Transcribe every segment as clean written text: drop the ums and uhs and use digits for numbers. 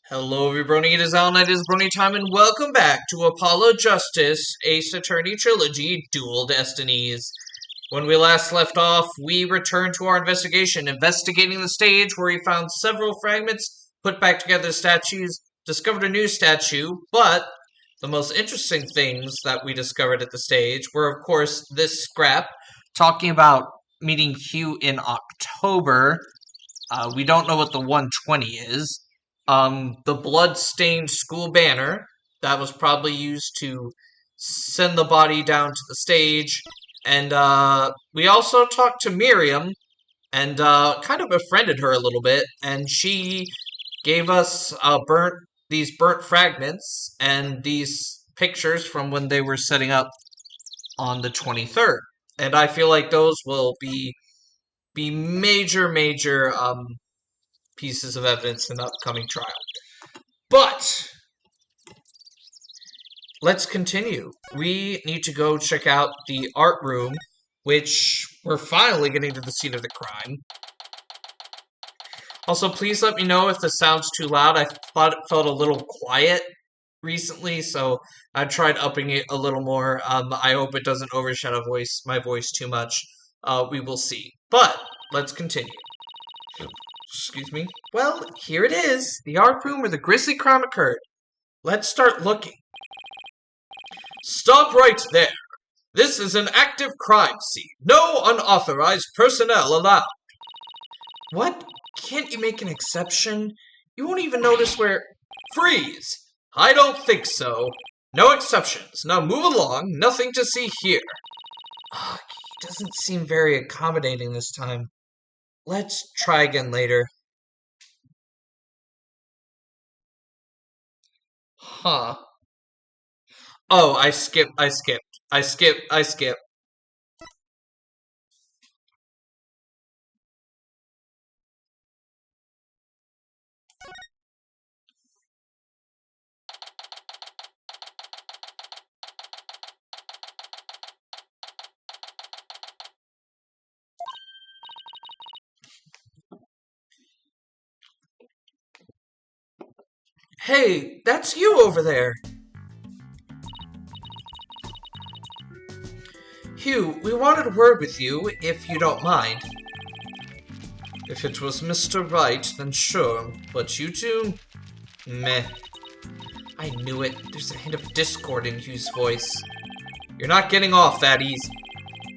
Hello, everybody. It is Alan. It is Brony time, and welcome back to Apollo Justice Ace Attorney Trilogy Dual Destinies. When we last left off, we returned to our investigation, investigating the stage where we found several fragments, put back together statues, discovered a new statue, but the most interesting things that we discovered at the stage were, of course, this scrap, talking about meeting Hugh in October. We don't know what the 120 is. The blood-stained school banner that was probably used to send the body down to the stage. And we also talked to Miriam and kind of befriended her a little bit. And she gave us these burnt fragments and these pictures from when they were setting up on the 23rd. And I feel like those will be major pieces of evidence in the upcoming trial. But let's continue. We need to go check out the art room, which we're finally getting to the scene of the crime. Also, please let me know if this sounds too loud. I thought it felt a little quiet recently, so I tried upping it a little more. I hope it doesn't overshadow my voice too much. We will see. But let's continue. Excuse me. Well, here it is. The art room where the grisly crime occurred. Let's start looking. Stop right there. This is an active crime scene. No unauthorized personnel allowed. What? Can't you make an exception? You won't even notice where... Freeze! I don't think so. No exceptions. Now move along. Nothing to see here. Oh, he doesn't seem very accommodating this time. Let's try again later. Huh. Oh, I skipped. Hey, that's you over there. Hugh, we wanted a word with you, if you don't mind. If it was Mr. Wright, then sure, but you two? Meh. I knew it. There's a hint of discord in Hugh's voice. You're not getting off that easy.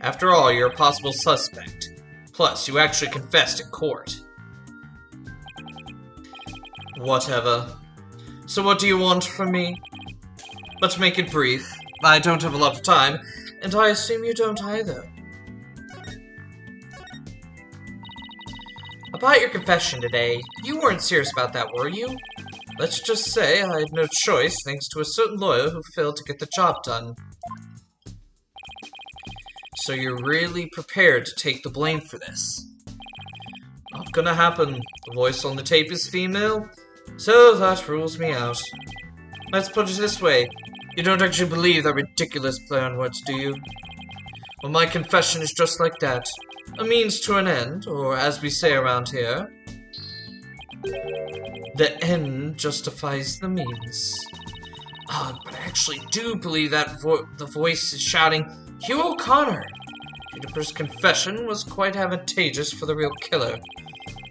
After all, you're a possible suspect. Plus, you actually confessed in court. Whatever. So what do you want from me? Let's make it brief. I don't have a lot of time, and I assume you don't either. About your confession today, you weren't serious about that, were you? Let's just say I had no choice thanks to a certain lawyer who failed to get the job done. So you're really prepared to take the blame for this? Not gonna happen. The voice on the tape is female, so that rules me out. Let's put it this way. You don't actually believe that ridiculous play on words, do you? Well, my confession is just like that. A means to an end, or as we say around here, the end justifies the means. But I actually do believe that the voice is shouting, Hugh O'Connor! Juniper's confession was quite advantageous for the real killer.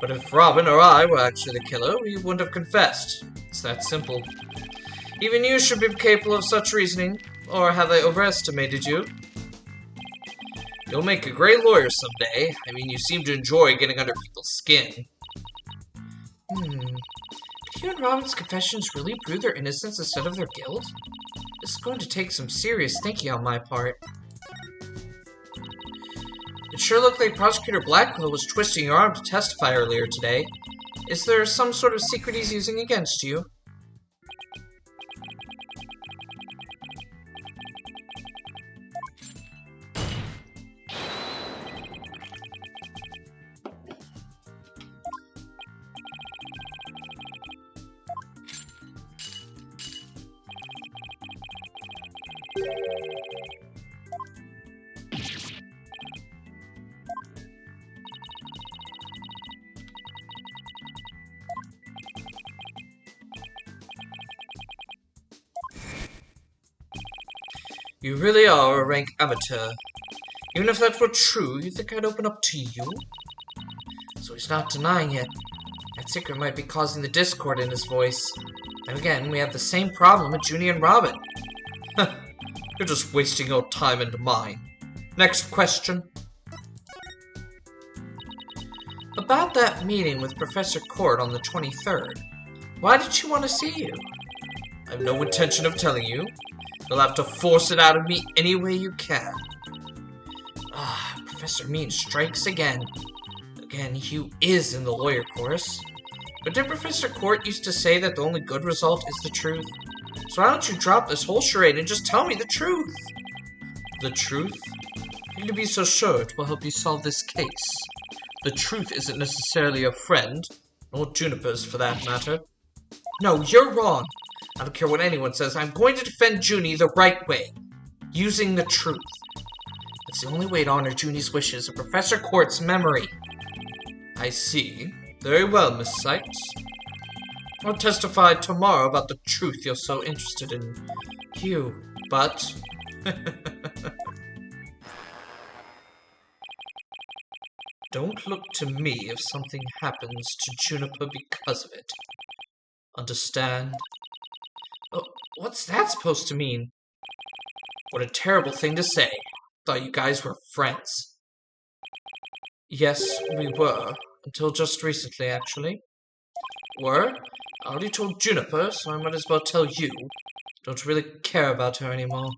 But if Robin or I were actually the killer, we wouldn't have confessed. It's that simple. Even you should be capable of such reasoning, or have I overestimated you? You'll make a great lawyer someday. I mean, you seem to enjoy getting under people's skin. Could you and Robin's confessions really prove their innocence instead of their guilt? This is going to take some serious thinking on my part. It sure looked like Prosecutor Blackwell was twisting your arm to testify earlier today. Is there some sort of secret he's using against you? You really are a rank amateur. Even if that were true, you think I'd open up to you? So he's not denying it. That secret might be causing the discord in his voice. And again, we have the same problem with Junie and Robin. You're just wasting your time and mine. Next question. About that meeting with Professor Court on the 23rd. Why did she want to see you? I have no intention of telling you. You'll have to force it out of me any way you can. Professor Mean strikes again. Again, Hugh is in the lawyer course. But did Professor Court used to say that the only good result is the truth? So why don't you drop this whole charade and just tell me the truth? The truth? You to be so sure it will help you solve this case. The truth isn't necessarily a friend, nor Juniper's for that matter. No, you're wrong. I don't care what anyone says, I'm going to defend Junie the right way. Using the truth. It's the only way to honor Junie's wishes and Professor Court's memory. I see. Very well, Miss Sykes. I'll testify tomorrow about the truth you're so interested in. Hugh, but... Don't look to me if something happens to Juniper because of it. Understand? Oh, what's that supposed to mean? What a terrible thing to say. Thought you guys were friends. Yes, we were. Until just recently, actually. Were? I already told Juniper, so I might as well tell you. Don't really care about her anymore.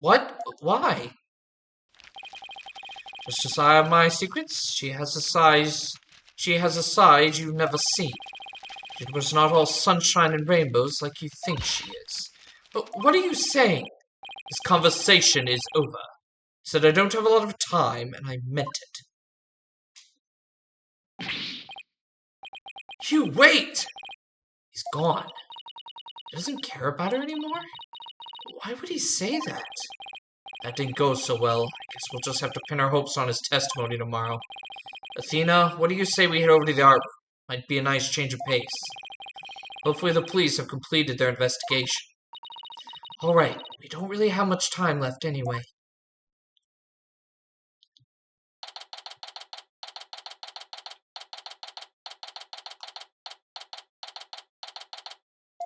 What? Why? Just as I have my secrets, she has a side you've never seen. Juniper's not all sunshine and rainbows like you think she is. But what are you saying? This conversation is over. I said I don't have a lot of time, and I meant it. Hugh, wait! He's gone. He doesn't care about her anymore? Why would he say that? That didn't go so well. I guess we'll just have to pin our hopes on his testimony tomorrow. Athena, what do you say we head over to the art room? Might be a nice change of pace. Hopefully the police have completed their investigation. Alright, we don't really have much time left anyway.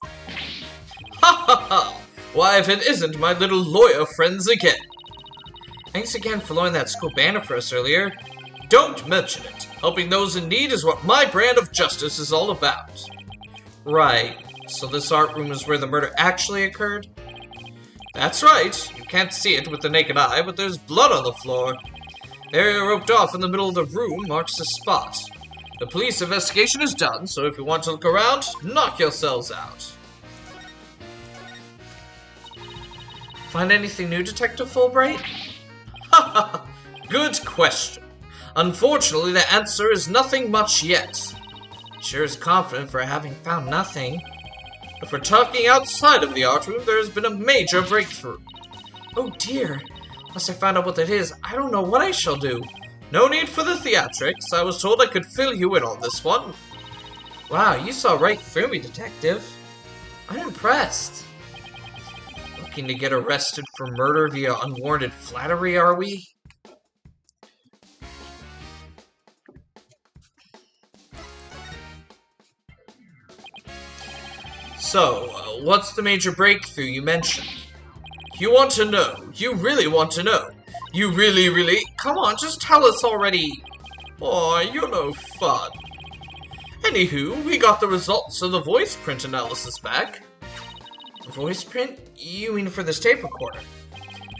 Ha ha ha! Why, if it isn't my little lawyer friends again! Thanks again for loaning that school banner for us earlier. Don't mention it. Helping those in need is what my brand of justice is all about. Right. So this art room is where the murder actually occurred? That's right. You can't see it with the naked eye, but there's blood on the floor. The area roped off in the middle of the room marks the spot. The police investigation is done, so if you want to look around, knock yourselves out. Find anything new, Detective Fulbright? Haha, good question. Unfortunately, the answer is nothing much yet. Sure is confident for having found nothing. If we're talking outside of the art room, there has been a major breakthrough. Oh dear. Unless I find out what that is, I don't know what I shall do. No need for the theatrics. I was told I could fill you in on this one. Wow, you saw right through me, Detective. I'm impressed. Looking to get arrested for murder via unwarranted flattery, are we? So, what's the major breakthrough you mentioned? You want to know. You really want to know. You really... Come on, just tell us already. Aw, you're no fun. Anywho, we got the results of the voice print analysis back. Voice print? You mean for this tape recorder?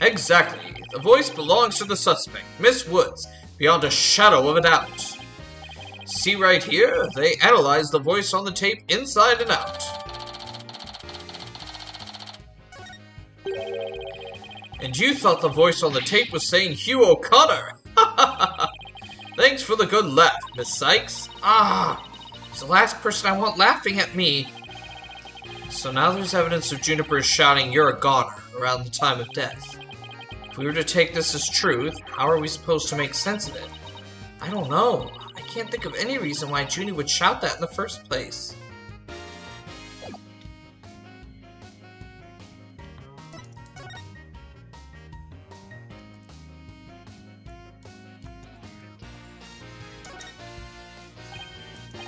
Exactly. The voice belongs to the suspect, Miss Woods, beyond a shadow of a doubt. See right here? They analyzed the voice on the tape inside and out. And you thought the voice on the tape was saying Hugh O'Connor! Thanks for the good laugh, Miss Sykes. It's the last person I want laughing at me. So now there's evidence of Juniper shouting, "You're a goner," around the time of death. If we were to take this as truth, how are we supposed to make sense of it? I don't know. I can't think of any reason why Junie would shout that in the first place.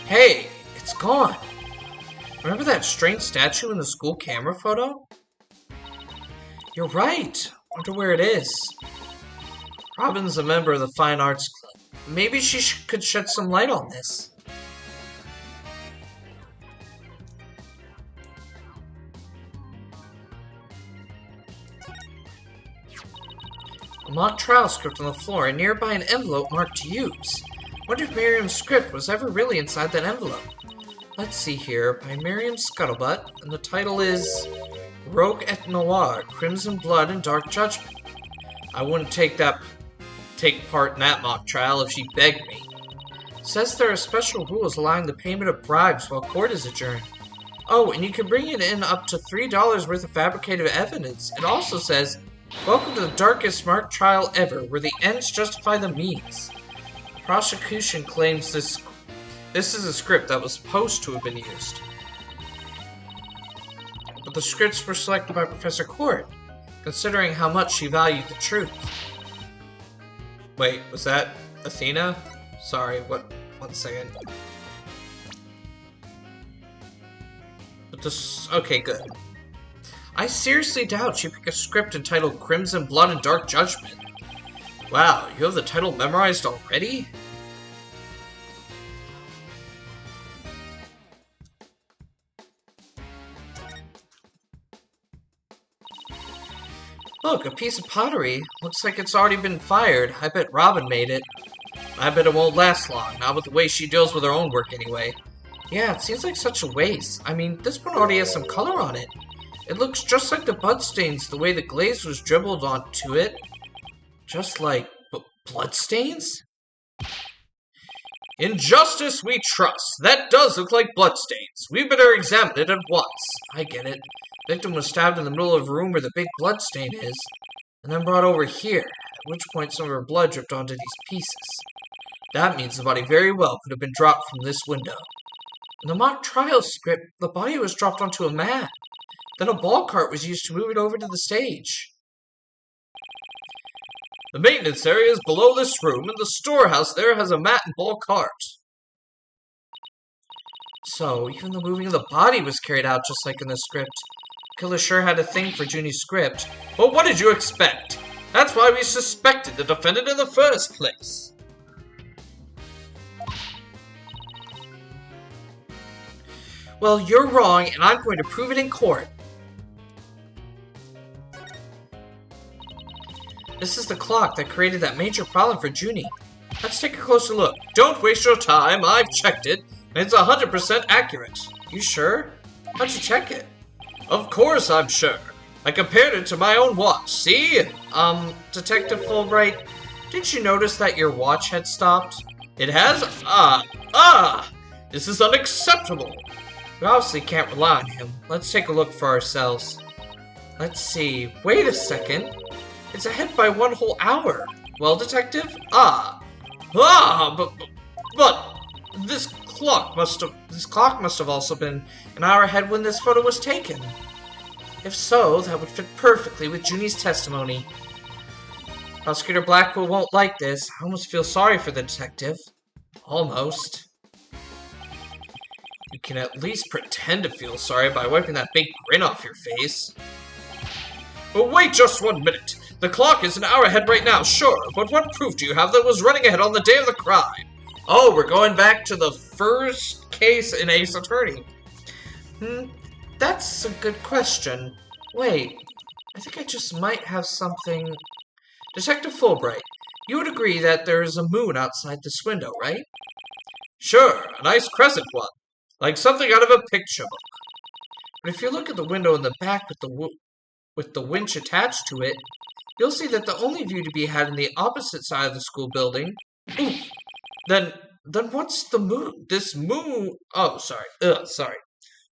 Hey, it's gone. Remember that strange statue in the school camera photo? You're right. Wonder where it is. Robin's a member of the Fine Arts Club. Maybe she could shed some light on this. A mock trial script on the floor and nearby an envelope marked to use. Wonder if Miriam's script was ever really inside that envelope. Let's see here, by Miriam Scuttlebutt, and the title is Rogue et Noir, Crimson Blood and Dark Judgment. I wouldn't take part in that mock trial if she begged me. Says there are special rules allowing the payment of bribes while court is adjourned. Oh, and you can bring it in up to $3 worth of fabricated evidence. It also says, welcome to the darkest mock trial ever, where the ends justify the means. The prosecution claims this is a script that was supposed to have been used. But the scripts were selected by Professor Court, considering how much she valued the truth. Wait, was that Athena? Sorry, one second. But this, okay, good. I seriously doubt she picked a script entitled Crimson Blood and Dark Judgment. Wow, you have the title memorized already? Look, a piece of pottery. Looks like it's already been fired. I bet Robin made it. I bet it won't last long, not with the way she deals with her own work anyway. Yeah, it seems like such a waste. I mean, this one already has some color on it. It looks just like the bloodstains, the way the glaze was dribbled onto it. Just like bloodstains? In justice we trust. That does look like bloodstains. We better examine it at once. I get it. Victim was stabbed in the middle of a room where the big bloodstain is, and then brought over here, at which point some of her blood dripped onto these pieces. That means the body very well could have been dropped from this window. In the mock trial script, the body was dropped onto a mat. Then a ball cart was used to move it over to the stage. The maintenance area is below this room, and the storehouse there has a mat and ball cart. So, even the moving of the body was carried out just like in the script. Killer sure had a thing for Junie's script. But what did you expect? That's why we suspected the defendant in the first place. Well, you're wrong, and I'm going to prove it in court. This is the clock that created that major problem for Junie. Let's take a closer look. Don't waste your time. I've checked it, and it's 100% accurate. You sure? How'd you check it? Of course I'm sure. I compared it to my own watch. See? Detective Fulbright, didn't you notice that your watch had stopped? It has? This is unacceptable. We obviously can't rely on him. Let's take a look for ourselves. Let's see. Wait a second. It's ahead by 1 whole hour. Well, Detective? But this clock must have also been an hour ahead when this photo was taken. If so, that would fit perfectly with Junie's testimony. Prosecutor Blackwell won't like this. I almost feel sorry for the detective. Almost. You can at least pretend to feel sorry by wiping that big grin off your face. But wait just 1 minute. The clock is an hour ahead right now, sure, but what proof do you have that it was running ahead on the day of the crime? Oh, we're going back to the first case in Ace Attorney. That's a good question. Wait, I think I just might have something... Detective Fulbright, you would agree that there is a moon outside this window, right? Sure, a nice crescent one. Like something out of a picture book. But if you look at the window in the back with the winch attached to it, you'll see that the only view to be had in the opposite side of the school building. Oof. Then what's the moon? This moon... Oh, sorry.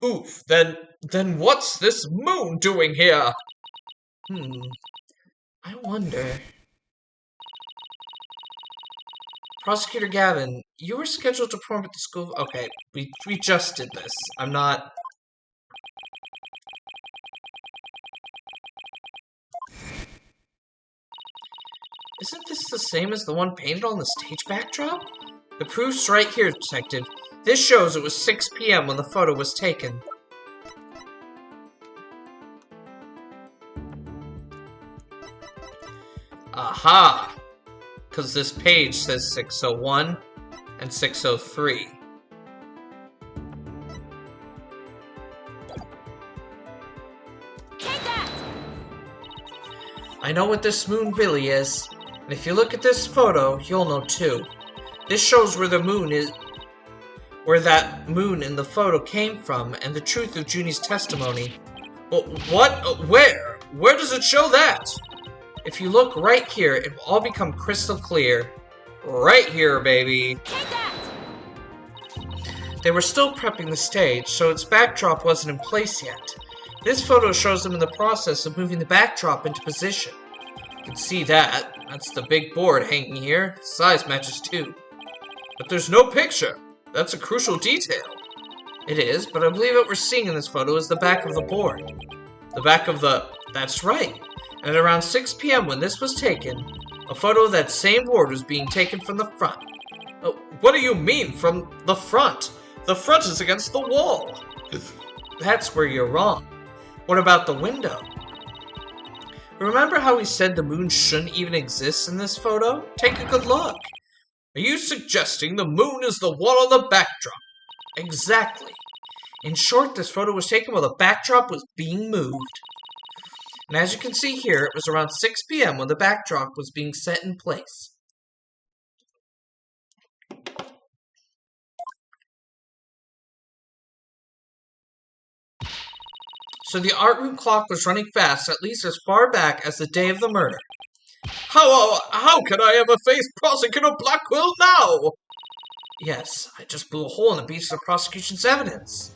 Oof. Then what's this moon doing here? I wonder... Prosecutor Gavin, you were scheduled to perform at the school... Okay, we just did this. I'm not... Isn't this the same as the one painted on the stage backdrop? The proof's right here, Detective. This shows it was 6 p.m. when the photo was taken. Aha! Because this page says 601 and 603. Take that! I know what this moon really is, and if you look at this photo, you'll know too. This shows where the moon is, where that moon in the photo came from, and the truth of Junie's testimony. What? Where? Where does it show that? If you look right here, it will all become crystal clear. Right here, baby. Take that! They were still prepping the stage, so its backdrop wasn't in place yet. This photo shows them in the process of moving the backdrop into position. You can see that. That's the big board hanging here. Size matches too. But there's no picture. That's a crucial detail. It is, but I believe what we're seeing in this photo is the back of the board. The back of the... That's right. And at around 6 p.m. when this was taken, a photo of that same board was being taken from the front. What do you mean, from the front? The front is against the wall. That's where you're wrong. What about the window? Remember how we said the moon shouldn't even exist in this photo? Take a good look. Are you suggesting the moon is the one on the backdrop? Exactly. In short, this photo was taken while the backdrop was being moved. And as you can see here, it was around 6 p.m. when the backdrop was being set in place. So the art room clock was running fast, at least as far back as the day of the murder. How can I ever face Prosecutor Blackwell now? Yes, I just blew a hole in the beach of the prosecution's evidence.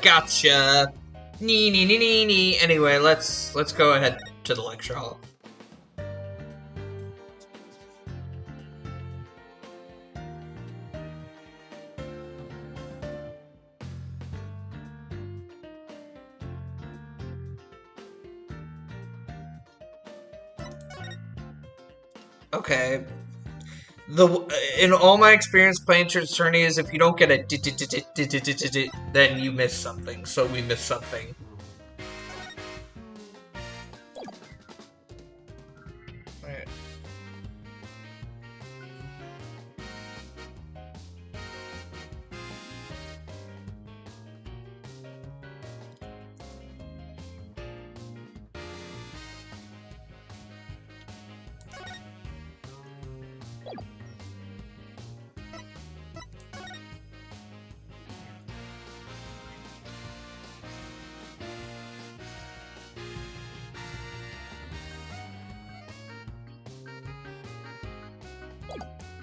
Gotcha. Nee. Anyway, let's go ahead to the lecture hall. Okay. In all my experience playing Trilogy, if you don't get a then you miss something. So we missed something. Alright.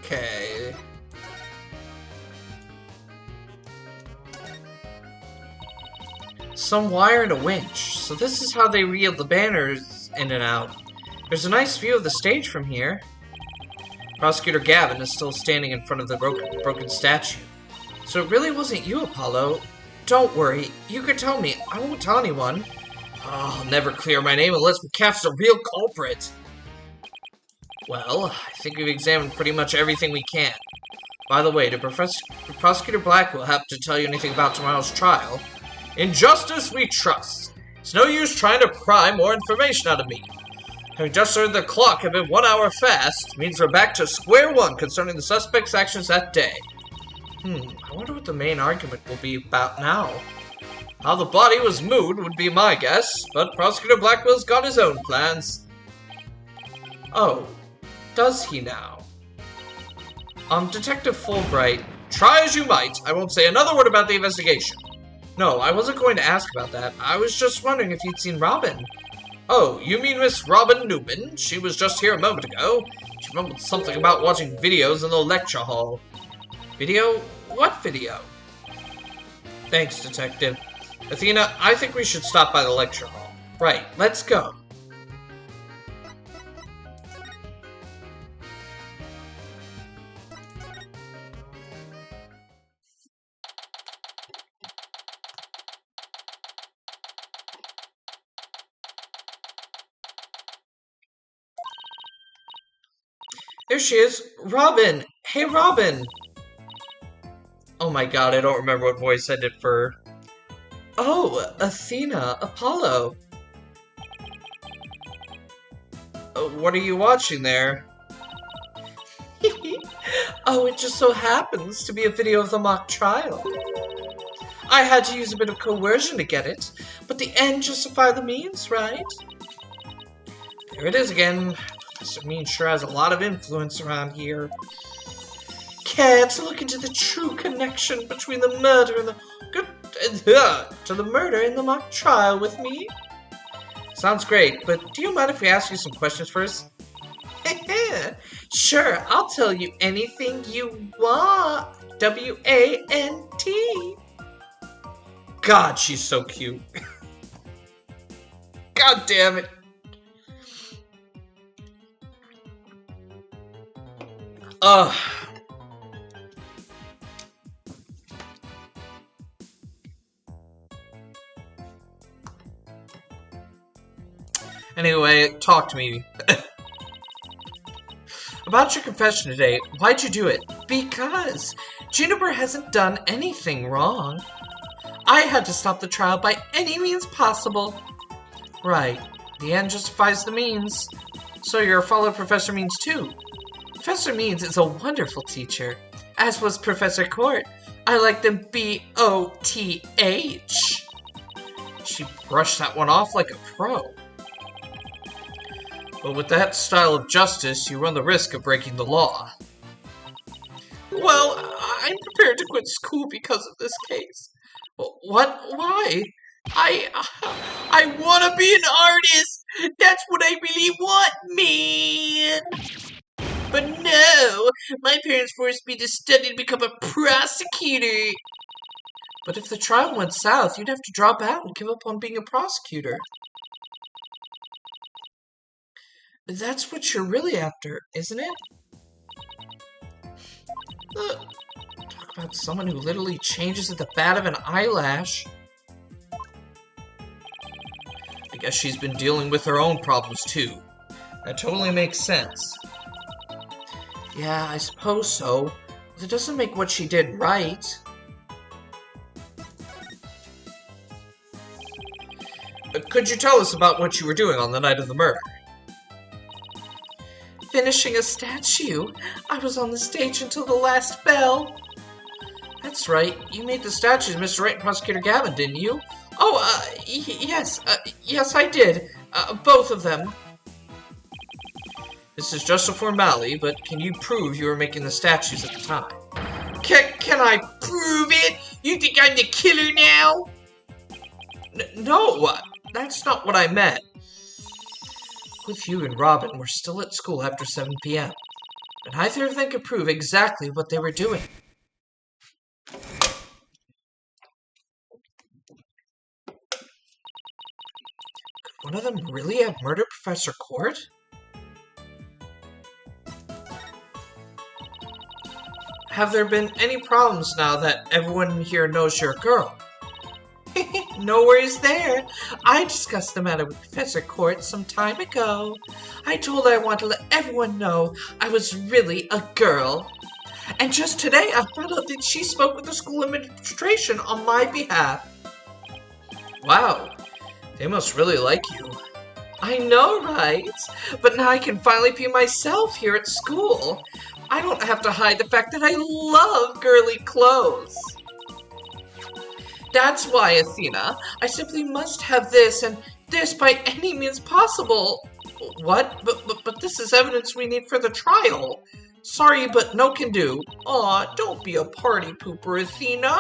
Okay. Some wire and a winch. So this is how they reel the banners in and out. There's a nice view of the stage from here. Prosecutor Gavin is still standing in front of the broken statue. So it really wasn't you, Apollo. Don't worry, you can tell me. I won't tell anyone. Oh, I'll never clear my name unless we catch the real culprit. Well, I think we've examined pretty much everything we can. By the way, did Prosecutor Blackwell happen to tell you anything about tomorrow's trial? In justice we trust. It's no use trying to pry more information out of me. Having just heard the clock had been 1 hour fast, means we're back to square one concerning the suspect's actions that day. I wonder what the main argument will be about now. How the body was moved would be my guess, but Prosecutor Blackwell's got his own plans. Oh, does he now? Detective Fulbright, try as you might, I won't say another word about the investigation. No, I wasn't going to ask about that. I was just wondering if you'd seen Robin. Oh, you mean Miss Robin Newman? She was just here a moment ago. She mumbled something about watching videos in the lecture hall. Video? What video? Thanks, Detective. Athena, I think we should stop by the lecture hall. Right, let's go. There she is. Robin! Hey, Robin! Oh my god, I don't remember what voice I did for her. Oh, Athena, Apollo. What are you watching there? Oh, it just so happens to be a video of the mock trial. I had to use a bit of coercion to get it, but the end justified the means, right? There it is again. Professor Mean sure has a lot of influence around here. Care to look into the true connection between the murder and the mock trial with me? Sounds great, but do you mind if we ask you some questions first? Sure, I'll tell you anything you want. W-A-N-T. God, she's so cute. God damn it. Ugh. Anyway, talk to me. About your confession today, why'd you do it? Because Juniper hasn't done anything wrong. I had to stop the trial by any means possible. Right. The end justifies the means. So you're a follower of Professor Means too. Professor Means is a wonderful teacher, as was Professor Court. I like them B-O-T-H. She brushed that one off like a pro. But with that style of justice, you run the risk of breaking the law. Well, I'm prepared to quit school because of this case. What? Why? I want to be an artist! That's what I really want, man! But no! My parents forced me to study to become a prosecutor! But if the trial went south, you'd have to drop out and give up on being a prosecutor. That's what you're really after, isn't it? Talk about someone who literally changes at the bat of an eyelash. I guess she's been dealing with her own problems too. That totally makes sense. Yeah, I suppose so. But it doesn't make what she did right. Could you tell us about what you were doing on the night of the murder? Finishing a statue. I was on the stage until the last bell. That's right. You made the statues, Mr. Wright and Prosecutor Gavin, didn't you? Oh, yes. Yes, I did. Both of them. This is just a formality, but can you prove you were making the statues at the time? Can I prove it? You think I'm the killer now? No, that's not what I meant. With you and Robin were still at school after 7 p.m. and neither of them could prove exactly what they were doing. Could one of them really have murdered Professor Court? Have there been any problems now that everyone here knows you're a girl? No worries there. I discussed the matter with Professor Court some time ago. I told her I wanted to let everyone know I was really a girl. And just today I found out that she spoke with the school administration on my behalf. Wow, they must really like you. I know, right? But now I can finally be myself here at school. I don't have to hide the fact that I love girly clothes. That's why, Athena, I simply must have this and this by any means possible. What? But this is evidence we need for the trial. Sorry, but no can do. Aw, don't be a party pooper, Athena.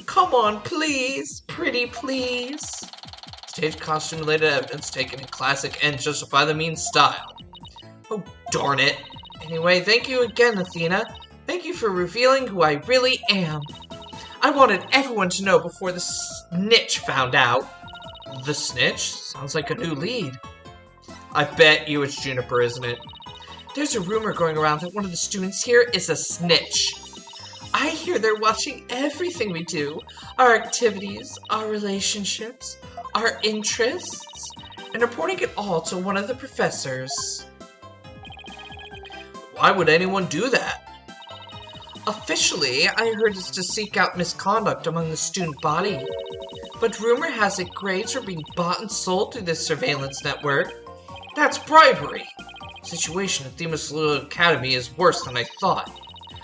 Come on, please. Pretty please. Stage costume-related evidence taken in classic and justify the means style. Oh, darn it. Anyway, thank you again, Athena. Thank you for revealing who I really am. I wanted everyone to know before the snitch found out. The snitch? Sounds like a new lead. I bet you it's Juniper, isn't it? There's a rumor going around that one of the students here is a snitch. I hear they're watching everything we do. Our activities, our relationships, our interests, and reporting it all to one of the professors. Why would anyone do that? Officially, I heard it's to seek out misconduct among the student body. But rumor has it grades are being bought and sold through this surveillance network. That's bribery! The situation at Themis Little Academy is worse than I thought.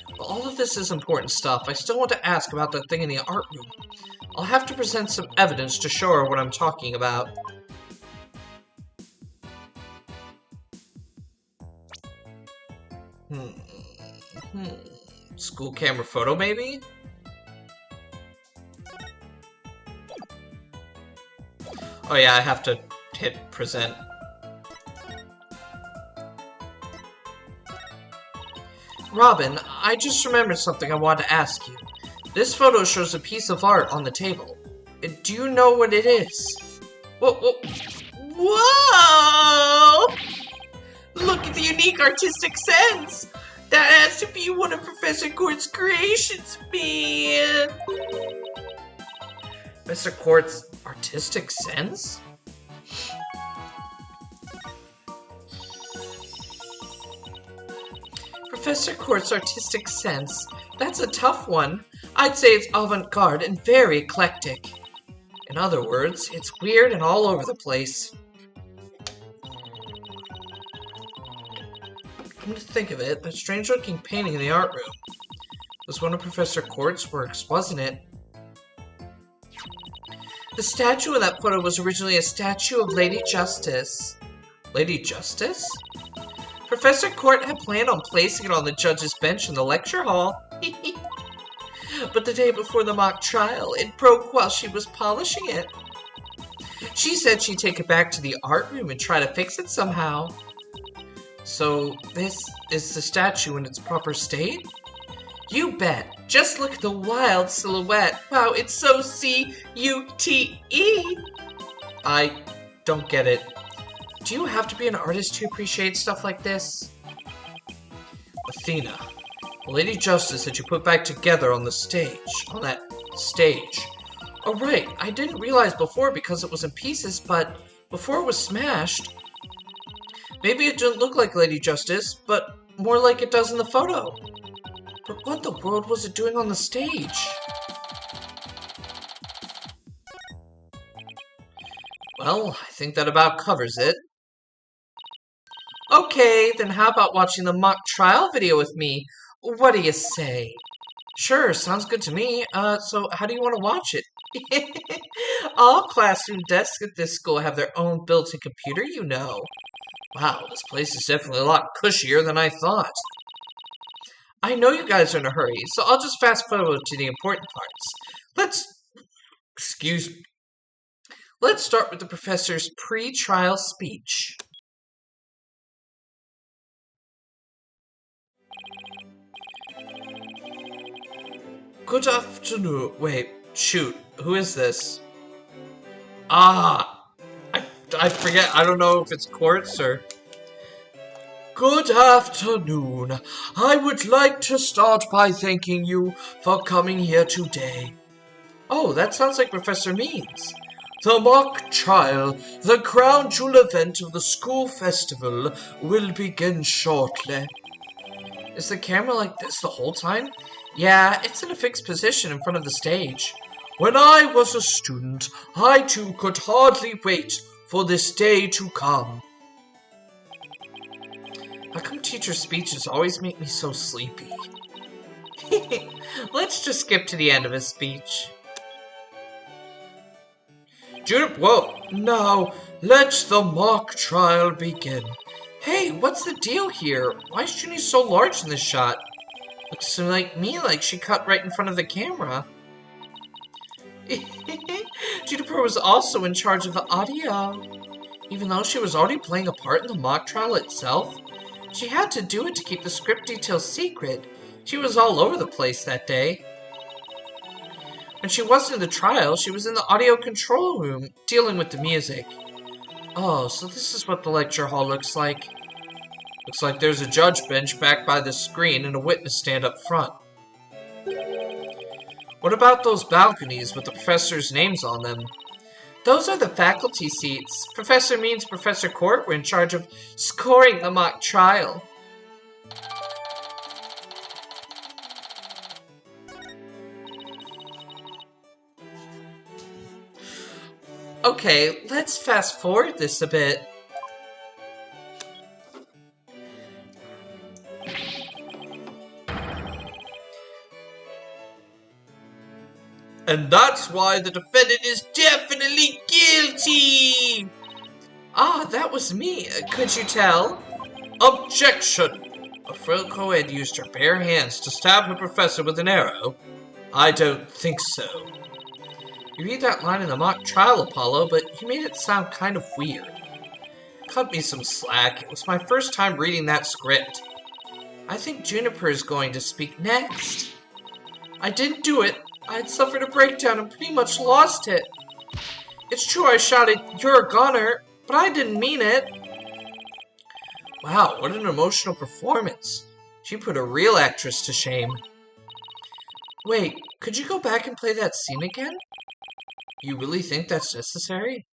But all of this is important stuff. I still want to ask about that thing in the art room. I'll have to present some evidence to show her what I'm talking about. School camera photo, maybe? Oh yeah, I have to hit present. Robin, I just remembered something I wanted to ask you. This photo shows a piece of art on the table. Do you know what it is? Whoa! Look at the unique artistic sense! That has to be one of Professor Court's creations, man! Professor Court's artistic sense? Professor Court's artistic sense. That's a tough one. I'd say it's avant-garde and very eclectic. In other words, it's weird and all over the place. Come to think of it, that strange-looking painting in the art room was one of Professor Court's works, wasn't it? The statue in that photo was originally a statue of Lady Justice. Lady Justice? Professor Court had planned on placing it on the judge's bench in the lecture hall. But the day before the mock trial, it broke while she was polishing it. She said she'd take it back to the art room and try to fix it somehow. So, this is the statue in its proper state? You bet. Just look at the wild silhouette. Wow, it's so C-U-T-E. I don't get it. Do you have to be an artist to appreciate stuff like this? Athena, the Lady Justice that you put back together on the stage. On that stage. Oh right, I didn't realize before because it was in pieces, but before it was smashed. Maybe it didn't look like Lady Justice, but more like it does in the photo. But what the world was it doing on the stage? Well, I think that about covers it. Okay, then how about watching the mock trial video with me? What do you say? Sure, sounds good to me. So how do you want to watch it? All classroom desks at this school have their own built-in computer, you know. Wow, this place is definitely a lot cushier than I thought. I know you guys are in a hurry, so I'll just fast forward to the important parts. Excuse me. Let's start with the professor's pre-trial speech. Good afternoon. Wait, shoot. Who is this? I forget. I don't know if it's Quartz or... Good afternoon. I would like to start by thanking you for coming here today. Oh, that sounds like Professor Means. The mock trial, the crown jewel event of the school festival, will begin shortly. Is the camera like this the whole time? Yeah, it's in a fixed position in front of the stage. When I was a student, I too could hardly wait for this day to come. How come teacher speeches always make me so sleepy? Let's just skip to the end of his speech. Whoa! Now, let the mock trial begin. Hey, what's the deal here? Why is Junie so large in this shot? Looks so like me, like she cut right in front of the camera. Juniper was also in charge of the audio. Even though she was already playing a part in the mock trial itself, she had to do it to keep the script details secret. She was all over the place that day. When she wasn't in the trial, she was in the audio control room, dealing with the music. Oh, so this is what the lecture hall looks like. Looks like there's a judge bench back by the screen and a witness stand up front. What about those balconies with the professors' names on them? Those are the faculty seats. Professor Means Professor Court were in charge of scoring the mock trial. Okay, let's fast forward this a bit. And that's why the defendant is definitely guilty! Ah, that was me. Could you tell? Objection! A frail co-ed used her bare hands to stab her professor with an arrow. I don't think so. You read that line in the mock trial, Apollo, but you made it sound kind of weird. Cut me some slack. It was my first time reading that script. I think Juniper is going to speak next. I didn't do it. I had suffered a breakdown and pretty much lost it. It's true I shouted, "You're a goner," but I didn't mean it. Wow, what an emotional performance. She put a real actress to shame. Wait, could you go back and play that scene again? You really think that's necessary?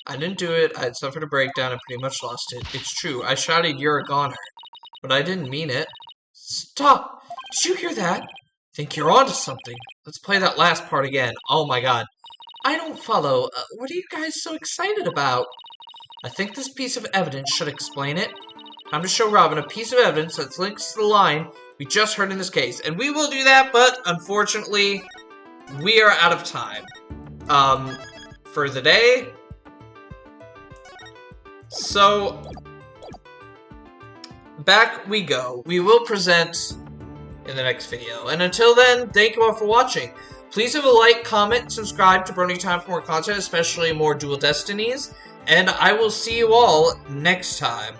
I didn't do it. I had suffered a breakdown and pretty much lost it. It's true. I shouted, "You're a goner," but I didn't mean it. Stop! Did you hear that? Think you're onto something. Let's play that last part again. Oh my god. I don't follow. What are you guys so excited about? I think this piece of evidence should explain it. Time to show Robin a piece of evidence that links to the line we just heard in this case. And we will do that, but unfortunately, we are out of time. For the day. So, back we go. We will present in the next video. And until then, thank you all for watching. Please leave a like, comment, subscribe to Brony Time for more content, especially more Dual Destinies. And I will see you all next time.